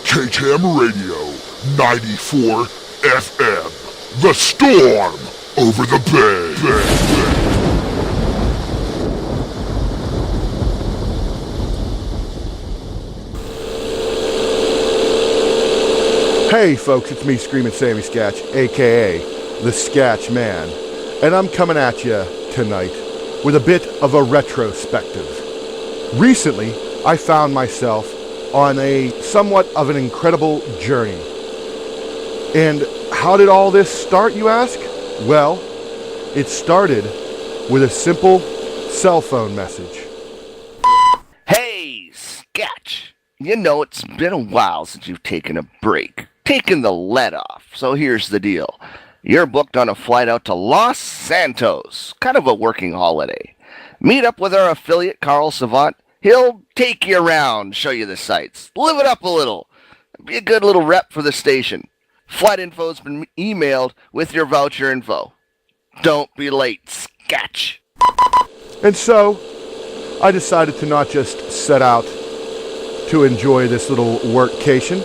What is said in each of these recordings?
KTAM Radio 94 FM. The storm over the bay. Hey folks, it's me, Screaming Sammy Skatch, aka the Skatch Man, and I'm coming at you tonight with a bit of a retrospective. Recently, I found myself on a somewhat of an incredible journey. And how did all this start, you ask? Well, it started with a simple cell phone message. Hey, Skatch. You know, it's been a while since you've taken a break. Taken the lead off. So here's the deal. You're booked on a flight out to Los Santos. Kind of a working holiday. Meet up with our affiliate, Karl Savant. He'll take you around, show you the sights. Live it up a little. Be a good little rep for the station. Flight info's been emailed with your voucher info. Don't be late, Skatch. And so, I decided to not just set out to enjoy this little workcation.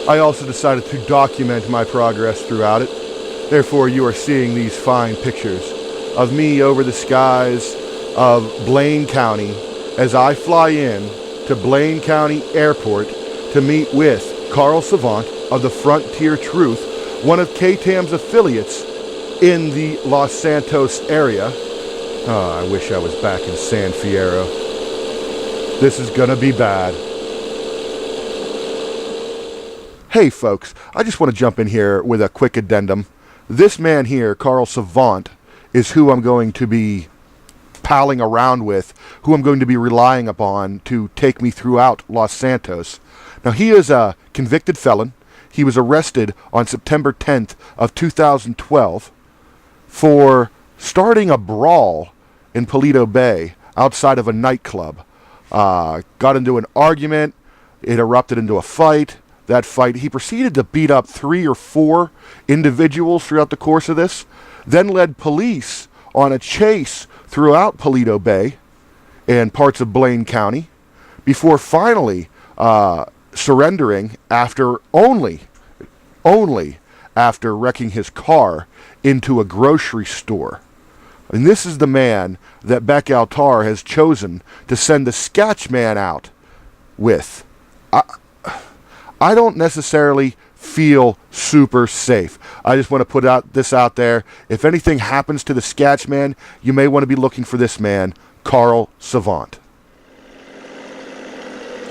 I also decided to document my progress throughout it. Therefore, you are seeing these fine pictures of me over the skies of Blaine County as I fly in to Blaine County Airport to meet with Karl Savant of the Frontier Truth, one of KTAM's affiliates in the Los Santos area. Oh, I wish I was back in San Fierro. This is gonna be bad. Hey folks, I just want to jump in here with a quick addendum. This man here, Karl Savant, is who I'm going to be palling around with, who I'm going to be relying upon to take me throughout Los Santos. Now, he is a convicted felon. He was arrested on September 10th of 2012 for starting a brawl in Paleto Bay outside of a nightclub. Got into an argument. It erupted into a fight. That fight, he proceeded to beat up 3 or 4 individuals throughout the course of this, then led police on a chase throughout Paleto Bay and parts of Blaine County, before finally surrendering after only after wrecking his car into a grocery store. And this is the man that Beck Altar has chosen to send the Skatch Man out with. I don't necessarily feel super safe. I just want to put this out there. If anything happens to the Skatch Man, you may want to be looking for this man, Karl Savant.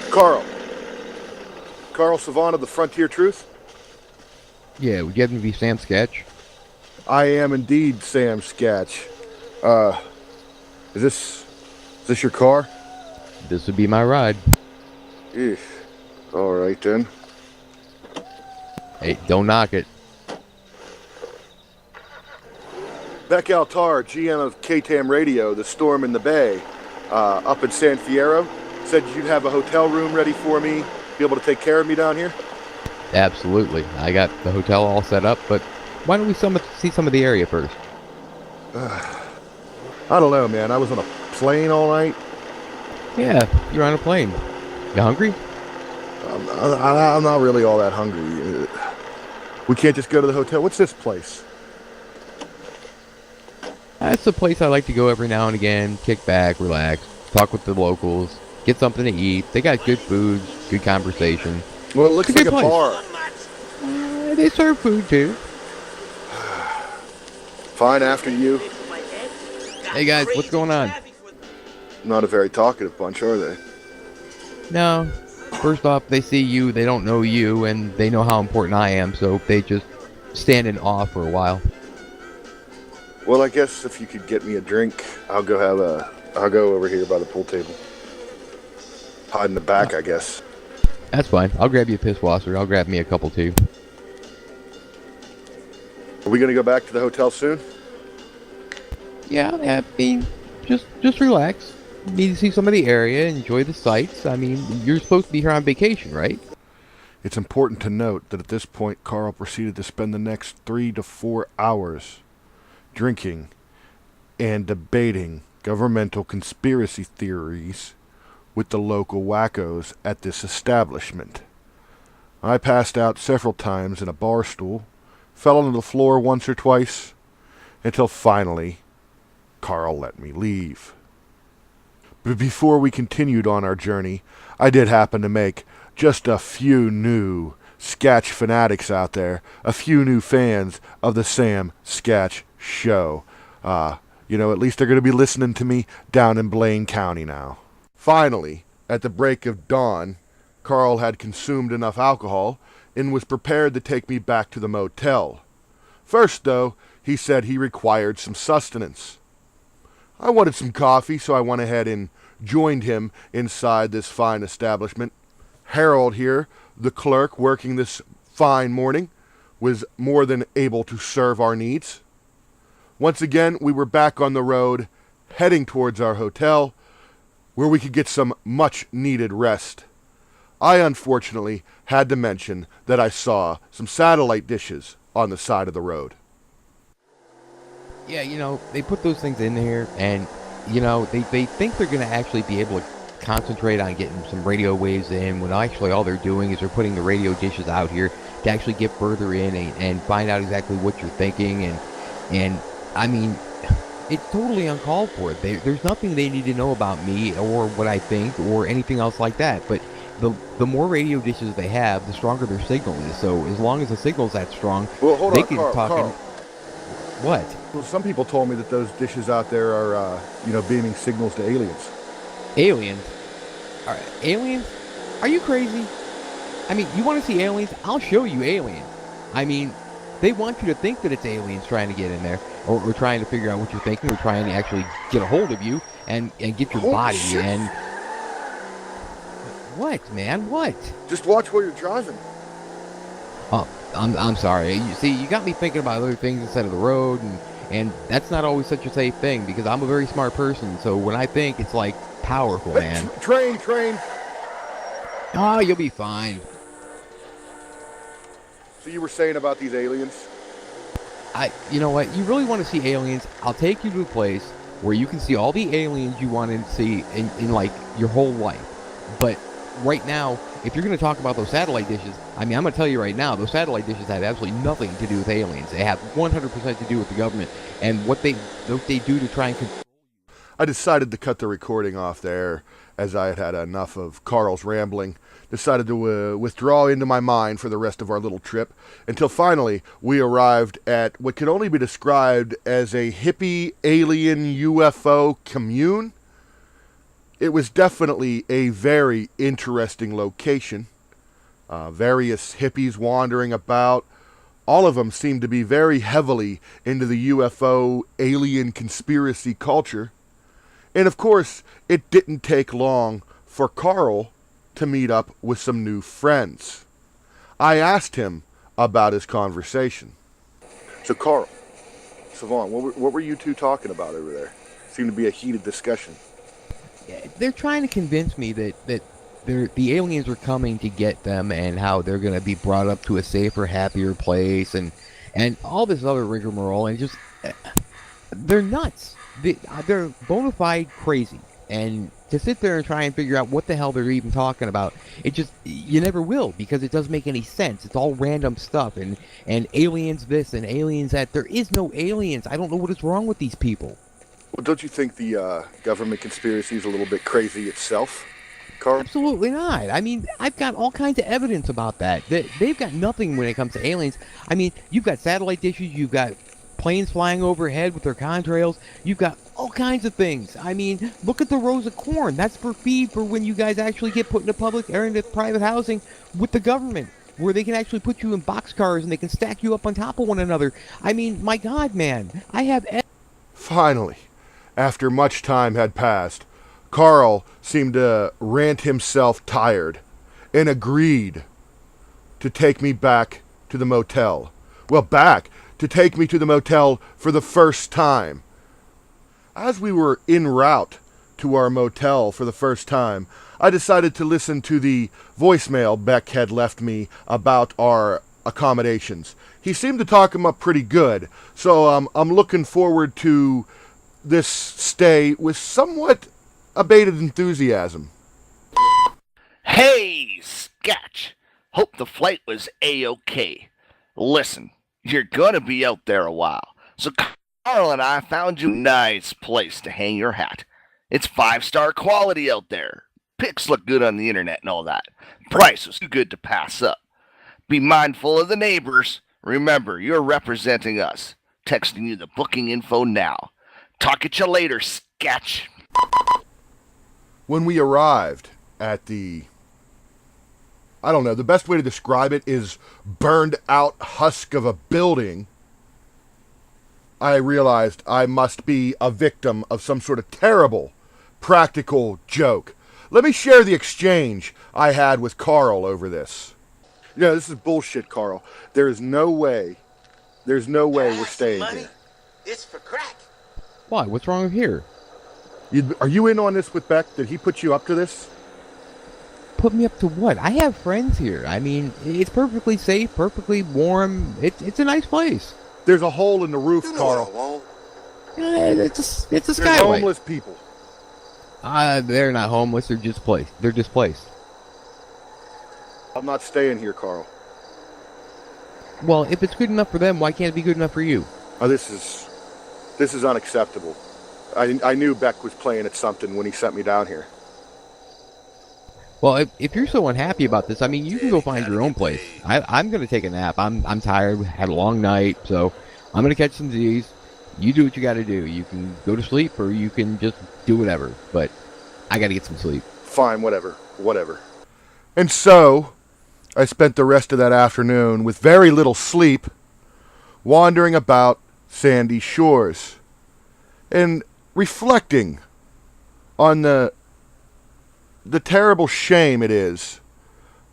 Karl Savant of the Frontier Truth? Yeah, would you have me be Sam Skatch? I am indeed Sam Skatch. Is this your car? This would be my ride. Eesh. All right then. Hey, don't knock it. Beck Altar, GM of KTAM Radio, The Storm in the Bay, up in San Fierro, said you'd have a hotel room ready for me, be able to take care of me down here? Absolutely. I got the hotel all set up, but why don't we see some of the area first? I don't know, man. I was on a plane all night. Yeah, you're on a plane. You hungry? I'm not really all that hungry. We can't just go to the hotel. What's this place? That's the place I like to go every now and again. Kick back, relax, talk with the locals, get something to eat. They got good food, good conversation. Well, it looks like a bar. They serve food too. Fine, after you. Hey guys, what's going on? Not a very talkative bunch, are they? No. First off, they see you, they don't know you, and they know how important I am, so they just stand in awe for a while. Well, I guess if you could get me a drink, I'll go over here by the pool table. Hide in the back, I guess. That's fine. I'll grab you a piss washer. I'll grab me a couple too. Are we gonna go back to the hotel soon? Yeah, I mean, just relax. You need to see some of the area, enjoy the sights. I mean, you're supposed to be here on vacation, right? It's important to note that at this point, Karl proceeded to spend the next 3 to 4 hours drinking and debating governmental conspiracy theories with the local wackos at this establishment. I passed out several times in a bar stool, fell on the floor once or twice, until finally Karl let me leave. But before we continued on our journey, I did happen to make just a few new Skatch fanatics out there, a few new fans of the Sam Skatch show. At least they're going to be listening to me down in Blaine County now. Finally, at the break of dawn, Karl had consumed enough alcohol and was prepared to take me back to the motel. First, though, he said he required some sustenance. I wanted some coffee, so I went ahead and joined him inside this fine establishment. Harold here, the clerk working this fine morning, was more than able to serve our needs. Once again, we were back on the road, heading towards our hotel, where we could get some much-needed rest. I unfortunately had to mention that I saw some satellite dishes on the side of the road. Yeah, they put those things in there, and, they think they're going to actually be able to concentrate on getting some radio waves in, when actually all they're doing is they're putting the radio dishes out here to actually get further in and find out exactly what you're thinking, and I mean, it's totally uncalled for. There's nothing they need to know about me or what I think or anything else like that, but the more radio dishes they have, the stronger their signal is. So as long as the signal's that strong, Well, hold they on, can Karl, talk. Karl. What? Well, some people told me that those dishes out there are, beaming signals to aliens. Aliens? All right, aliens? Are you crazy? I mean, you want to see aliens? I'll show you aliens. I mean, they want you to think that it's aliens trying to get in there, or trying to figure out what you're thinking, or trying to actually get a hold of you and get your Holy body. shit. And what, man? What? Just watch while you're driving. Oh, I'm sorry. You see, you got me thinking about other things instead of the road, and that's not always such a safe thing, because I'm a very smart person. So when I think, it's like powerful, man. Train. Oh, you'll be fine. So you were saying about these aliens? You know what? You really want to see aliens? I'll take you to a place where you can see all the aliens you want to see in like your whole life. But right now, if you're going to talk about those satellite dishes, I mean, I'm going to tell you right now, those satellite dishes have absolutely nothing to do with aliens. They have 100% to do with the government and what they do to try and control. I decided to cut the recording off there, as I had had enough of Karl's rambling. Decided to withdraw into my mind for the rest of our little trip, until finally we arrived at what could only be described as a hippie alien UFO commune. It was definitely a very interesting location. Various hippies wandering about. All of them seemed to be very heavily into the UFO alien conspiracy culture. And of course, it didn't take long for Karl to meet up with some new friends. I asked him about his conversation. So Karl Savant, what were you two talking about over there? Seemed to be a heated discussion. They're trying to convince me that the aliens are coming to get them, and how they're going to be brought up to a safer, happier place, and all this other rigmarole, and just they're nuts. They're bona fide crazy, and to sit there and try and figure out what the hell they're even talking about, you never will, because it doesn't make any sense. It's all random stuff, and aliens this and aliens that. There is no aliens. I don't know what is wrong with these people. Well, don't you think the government conspiracy is a little bit crazy itself, Karl? Absolutely not. I mean, I've got all kinds of evidence about that. They've got nothing when it comes to aliens. I mean, you've got satellite dishes, you've got planes flying overhead with their contrails, you've got all kinds of things. I mean, look at the rows of corn. That's for feed for when you guys actually get put into public or into private housing with the government, where they can actually put you in boxcars and they can stack you up on top of one another. I mean, my God, man, I have... Finally, after much time had passed, Karl seemed to rant himself tired and agreed to take me back to the motel. Well, to take me to the motel for the first time. As we were en route to our motel for the first time, I decided to listen to the voicemail Beck had left me about our accommodations. He seemed to talk him up pretty good, so I'm looking forward to this stay with somewhat abated enthusiasm. Hey, Skatch. Hope the flight was A-OK. Listen, you're going to be out there a while, so Karl and I found you a nice place to hang your hat. It's 5-star quality out there. Pics look good on the internet and all that. Price was too good to pass up. Be mindful of the neighbors. Remember, you're representing us. Texting you the booking info now. Talk at you later, Skatch. When we arrived at the, I don't know, the best way to describe it is burned out husk of a building, I realized I must be a victim of some sort of terrible practical joke. Let me share the exchange I had with Karl over this. Yeah, this is bullshit, Karl. There's no way we're staying money. here. It's for crack. Why? What's wrong here? Are you in on this with Beck? Did he put you up to this? Put me up to what? I have friends here. I mean, it's perfectly safe, perfectly warm. It's a nice place. There's a hole in the roof, You know Karl. what I want. It's a There's skyway. homeless people. They're not homeless. They're displaced. They're displaced. I'm not staying here, Karl. Well, if it's good enough for them, why can't it be good enough for you? Oh, this is unacceptable. I knew Beck was playing at something when he sent me down here. Well, if you're so unhappy about this, I mean, you can go find your own place. I'm going to take a nap. I'm tired. Had a long night, so I'm going to catch some Z's. You do what you got to do. You can go to sleep, or you can just do whatever. But I got to get some sleep. Fine, whatever. And so, I spent the rest of that afternoon with very little sleep, wandering about sandy shores, and reflecting on the terrible shame it is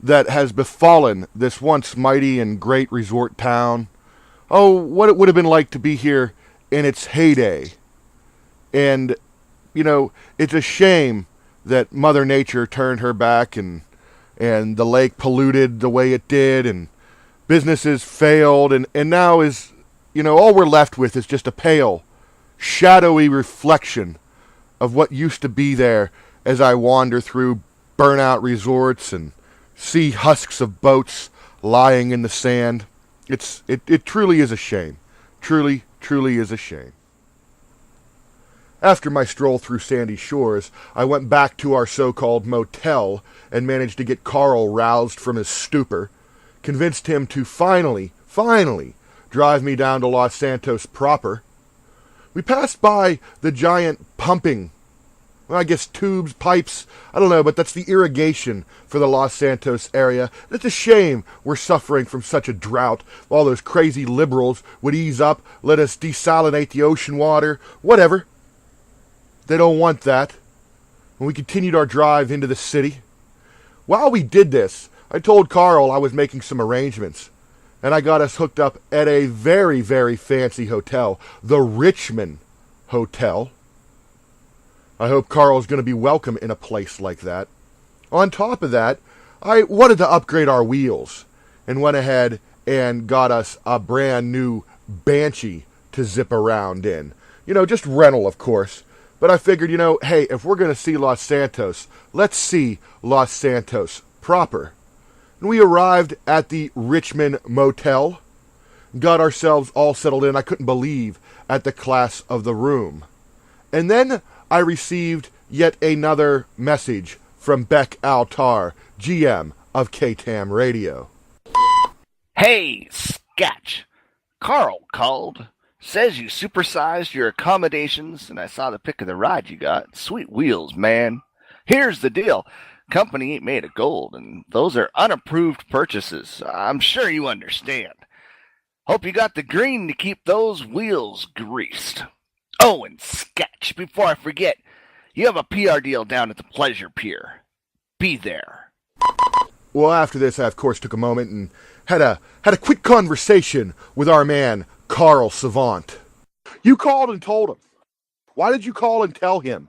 that has befallen this once mighty and great resort town. Oh, what it would have been like to be here in its heyday. And, you know, it's a shame that Mother Nature turned her back and the lake polluted the way it did and businesses failed and now is, you know, all we're left with is just a pale, shadowy reflection of what used to be there as I wander through burnout resorts and see husks of boats lying in the sand. It truly is a shame. Truly is a shame. After my stroll through sandy shores, I went back to our so-called motel and managed to get Karl roused from his stupor, convinced him to finally drive me down to Los Santos proper. We passed by the giant pumping, well, I guess tubes, pipes, I don't know, but that's the irrigation for the Los Santos area. It's a shame we're suffering from such a drought. All those crazy liberals would ease up, let us desalinate the ocean water, whatever. They don't want that. And we continued our drive into the city. While we did this, I told Karl I was making some arrangements, and I got us hooked up at a very, very fancy hotel, the Richmond Hotel. I hope Karl's going to be welcome in a place like that. On top of that, I wanted to upgrade our wheels and went ahead and got us a brand new Banshee to zip around in. You know, just rental, of course. But I figured, you know, hey, if we're going to see Los Santos, let's see Los Santos proper. And we arrived at the Richmond Motel, got ourselves all settled in. I couldn't believe at the class of the room. And then I received yet another message from Beck Altar, GM of KTAM Radio. Hey, Skatch. Karl called. Says you supersized your accommodations, and I saw the pic of the ride you got. Sweet wheels, man. Here's the deal. Company ain't made of gold, and those are unapproved purchases. I'm sure you understand. Hope you got the green to keep those wheels greased. Oh, and Sketch, before I forget, you have a PR deal down at the Pleasure Pier. Be there. Well, after this, I, of course, took a moment and had a quick conversation with our man, Karl Savant. You called and told him. Why did you call and tell him?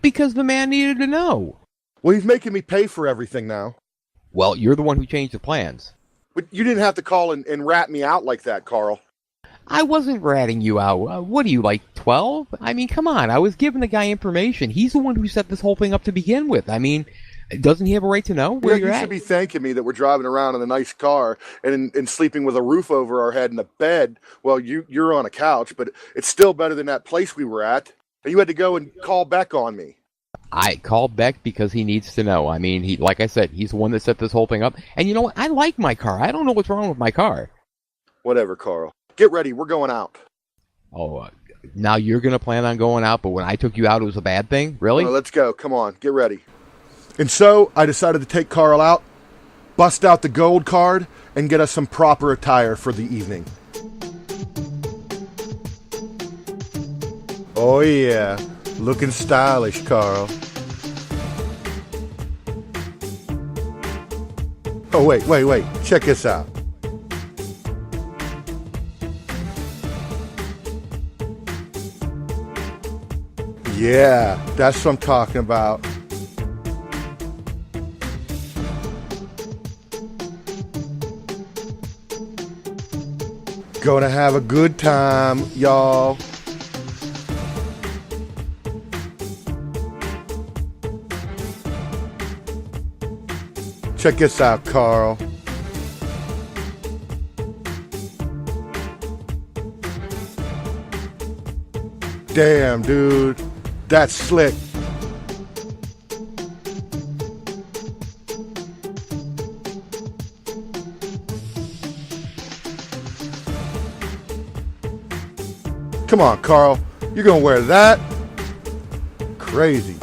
Because the man needed to know. Well, he's making me pay for everything now. Well, you're the one who changed the plans. But you didn't have to call and rat me out like that, Karl. I wasn't ratting you out. What are you, like 12? I mean, come on. I was giving the guy information. He's the one who set this whole thing up to begin with. I mean, Doesn't he have a right to know where Yeah, you're you at? should be thanking me that we're driving around in a nice car and sleeping with a roof over our head and a bed. Well, you're on a couch, but it's still better than that place we were at. And you had to go and call Beck on me. I called Beck because he needs to know. I mean, like I said, he's the one that set this whole thing up. And you know what? I like my car. I don't know what's wrong with my car. Whatever, Carl. Get ready. We're going out. Oh, now you're going to plan on going out, but when I took you out, it was a bad thing? Really? Well, let's go. Come on. Get ready. And so I decided to take Carl out, bust out the gold card, and get us some proper attire for the evening. Oh, yeah. Looking stylish, Carl. Oh, wait. Check this out. Yeah, that's what I'm talking about. Gonna have a good time, y'all. Check this out, Carl. Damn, dude. That's slick. Come on, Carl. You're gonna wear that? Crazy.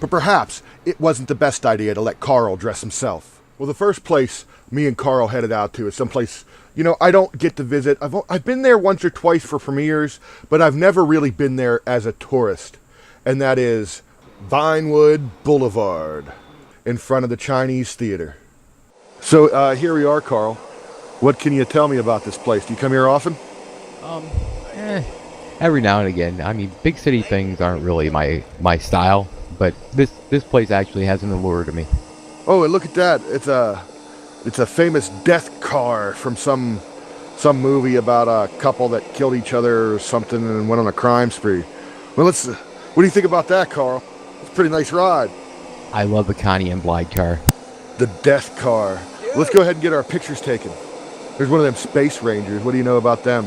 But perhaps it wasn't the best idea to let Carl dress himself. Well, the first place me and Carl headed out to is someplace, I don't get to visit. I've been there once or twice for premieres, but I've never really been there as a tourist. And that is Vinewood Boulevard, in front of the Chinese Theater. So here we are, Carl. What can you tell me about this place? Do you come here often? Every now and again. I mean, big city things aren't really my style, but this place actually has an allure to me. Oh, and look at that. It's a famous death car from some movie about a couple that killed each other or something and went on a crime spree. Well, what do you think about that, Carl? It's a pretty nice ride. I love the Connie and Blythe car. The death car. Let's go ahead and get our pictures taken. There's one of them space rangers. What do you know about them?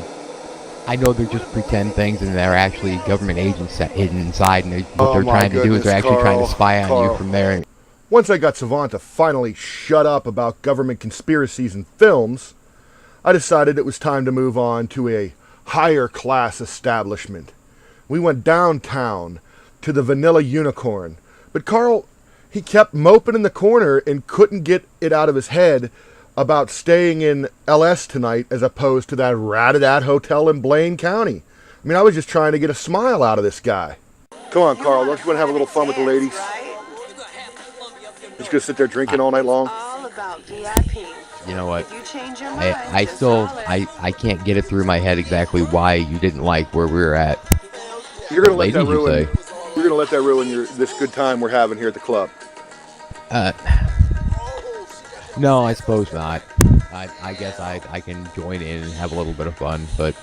I know they're just pretend things, and they're actually government agents hidden inside, and what they're trying to do is they're actually trying to spy on you from there. Once I got Savant to finally shut up about government conspiracies and films, I decided it was time to move on to a higher class establishment. We went downtown to the Vanilla Unicorn, but Carl, he kept moping in the corner and couldn't get it out of his head about staying in LS tonight as opposed to that rat-a-tat hotel in Blaine County. I mean, I was just trying to get a smile out of this guy. Come on, Carl, don't you want to have a little fun with the ladies? Just gonna sit there drinking all night long? You know what? I can't get it through my head exactly why you didn't like where we were at. You're gonna let that ruin this good time we're having here at the club. No, I suppose not. I guess I can join in and have a little bit of fun, but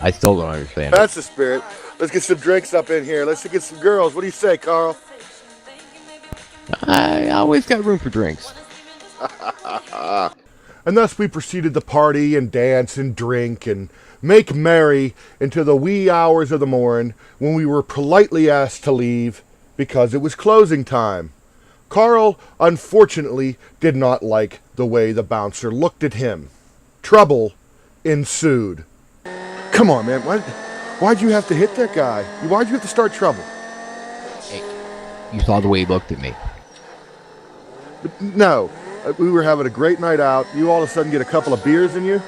I still don't understand. That's the spirit. Let's get some drinks up in here. Let's get some girls. What do you say, Carl? I always got room for drinks. And thus we proceeded to party and dance and drink and make merry into the wee hours of the morn when we were politely asked to leave because it was closing time. Carl, unfortunately, did not like the way the bouncer looked at him. Trouble ensued. Come on, man. Why'd you have to hit that guy? Why'd you have to start trouble? Hey, you saw the way he looked at me. No. We were having a great night out. You all of a sudden get a couple of beers in you?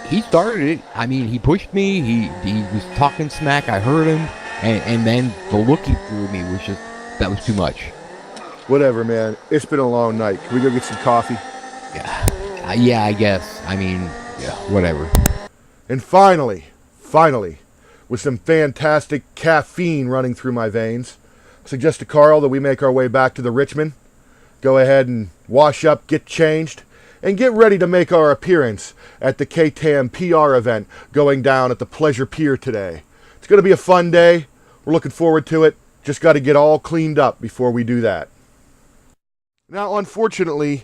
He started it. I mean, he pushed me. He was talking smack. I heard him. And then the look he threw at me was just, that was too much. Whatever, man. It's been a long night. Can we go get some coffee? Yeah, I guess. I mean, yeah, whatever. And finally, with some fantastic caffeine running through my veins, I suggest to Carl that we make our way back to the Richmond, go ahead and wash up, get changed, and get ready to make our appearance at the KTAM PR event going down at the Pleasure Pier today. It's going to be a fun day. We're looking forward to it. Just got to get all cleaned up before we do that. Now, unfortunately,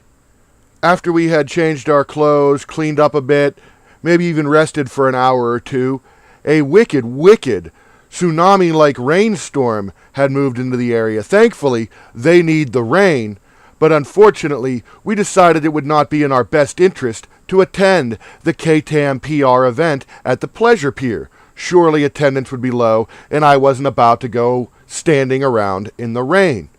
after we had changed our clothes, cleaned up a bit, maybe even rested for an hour or two, a wicked, wicked tsunami-like rainstorm had moved into the area. Thankfully, they need the rain, but unfortunately, we decided it would not be in our best interest to attend the KTAM PR event at the Pleasure Pier. Surely attendance would be low, and I wasn't about to go standing around in the rain.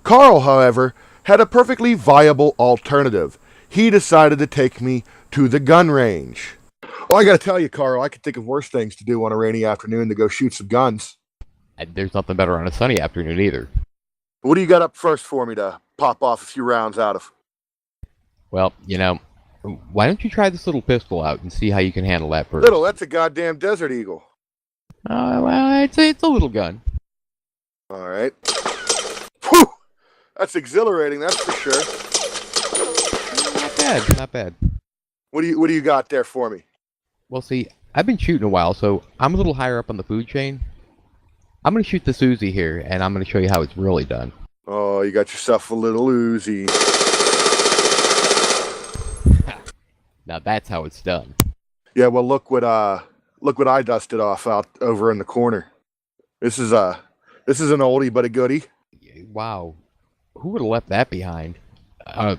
Karl, however, had a perfectly viable alternative. He decided to take me to the gun range. Well, I gotta tell you, Karl, I could think of worse things to do on a rainy afternoon than go shoot some guns. And there's nothing better on a sunny afternoon either. What do you got up first for me to pop off a few rounds out of? Well, why don't you try this little pistol out and see how you can handle that first? Little, that's a goddamn Desert Eagle. Well, it's a little gun. All right. Whew! That's exhilarating, that's for sure. Not bad. What do you got there for me? Well, see, I've been shooting a while, so I'm a little higher up on the food chain. I'm going to shoot this Uzi here, and I'm going to show you how it's really done. Oh, you got yourself a little Uzi. Now that's how it's done. Yeah, well, look what I dusted off out over in the corner. This is an oldie but a goodie. Wow, who would have left that behind?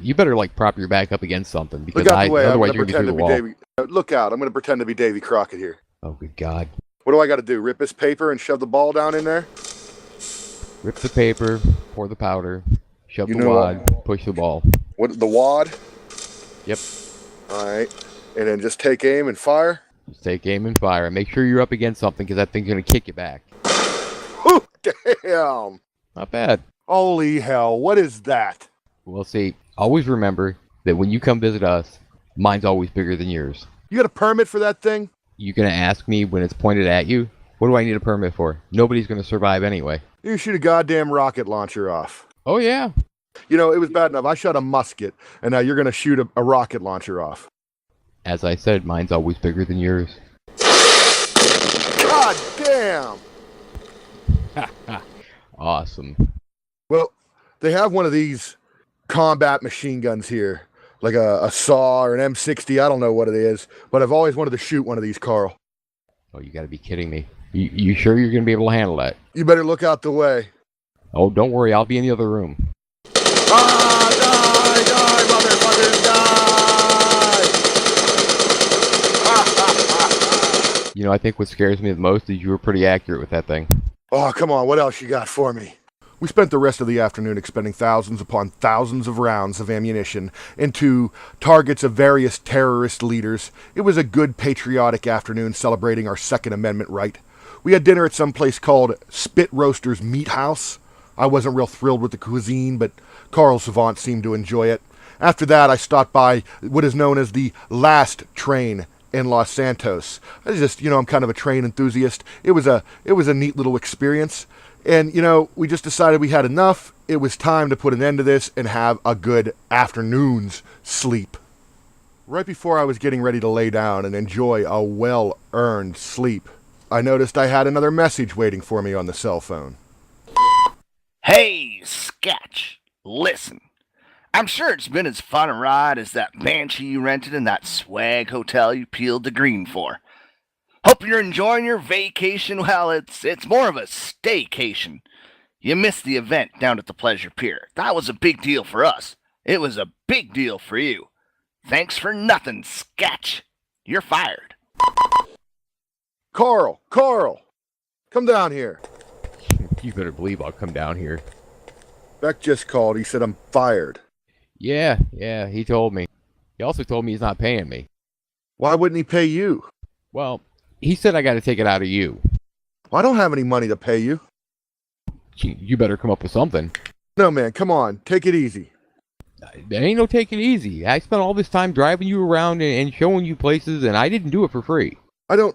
You better prop your back up against something because look out the way. otherwise you're going to be through the wall. Look out! I'm going to pretend to be Davy Crockett here. Oh, good God! What do I got to do? Rip this paper and shove the ball down in there? Rip the paper, pour the powder, shove the wad, push the ball. What, the wad? Yep. All right, and then just take aim and fire. Just take aim and fire, and make sure you're up against something because that thing's going to kick you back. Oh, damn! Not bad. Holy hell! What is that? Well, see, always remember that when you come visit us, mine's always bigger than yours. You got a permit for that thing? You gonna ask me when it's pointed at you? What do I need a permit for? Nobody's gonna survive anyway. You shoot a goddamn rocket launcher off. Oh, yeah. It was bad enough. I shot a musket, and now you're gonna shoot a rocket launcher off. As I said, mine's always bigger than yours. God damn! Awesome. Well, they have one of these combat machine guns here. Like a SAW or an M60, I don't know what it is. But I've always wanted to shoot one of these, Karl. Oh, you gotta be kidding me. You sure you're gonna be able to handle that? You better look out the way. Oh, don't worry, I'll be in the other room. Ah, die, motherfuckers, die! I think what scares me the most is you were pretty accurate with that thing. Oh, come on, what else you got for me? We spent the rest of the afternoon expending thousands upon thousands of rounds of ammunition into targets of various terrorist leaders. It was a good patriotic afternoon celebrating our Second Amendment right. We had dinner at some place called Spit Roaster's Meat House. I wasn't real thrilled with the cuisine, but Karl Savant seemed to enjoy it. After that, I stopped by what is known as the Last Train in Los Santos. I'm kind of a train enthusiast. It was a neat little experience. And, we just decided we had enough. It was time to put an end to this and have a good afternoon's sleep. Right before I was getting ready to lay down and enjoy a well-earned sleep, I noticed I had another message waiting for me on the cell phone. Hey, Skatch, listen. I'm sure it's been as fun a ride as that Banshee you rented in that swag hotel you peeled the green for. Hope you're enjoying your vacation. Well, it's more of a staycation. You missed the event down at the Pleasure Pier. That was a big deal for us. It was a big deal for you. Thanks for nothing, Skatch. You're fired. Karl, come down here. You better believe I'll come down here. Beck just called. He said I'm fired. Yeah, he told me. He also told me he's not paying me. Why wouldn't he pay you? Well, he said I got to take it out of you. Well, I don't have any money to pay you. You better come up with something. No, man, come on. Take it easy. There ain't no taking it easy. I spent all this time driving you around and showing you places, and I didn't do it for free. I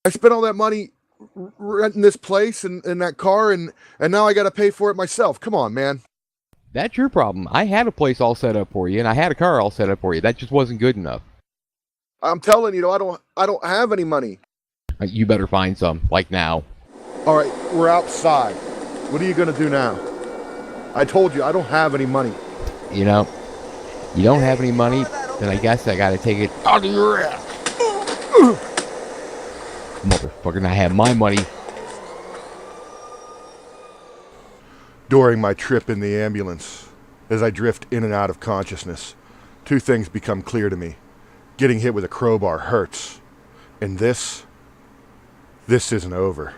spent all that money renting this place and that car, and now I got to pay for it myself. Come on, man. That's your problem. I had a place all set up for you, and I had a car all set up for you. That just wasn't good enough. I'm telling you, I don't have any money. You better find some, like now. All right, we're outside. What are you going to do now? I told you, I don't have any money. You know, you don't have any money, then I guess I gotta take it out of your ass. Motherfucker, and I have my money. During my trip in the ambulance, as I drift in and out of consciousness, two things become clear to me. Getting hit with a crowbar hurts. And this isn't over.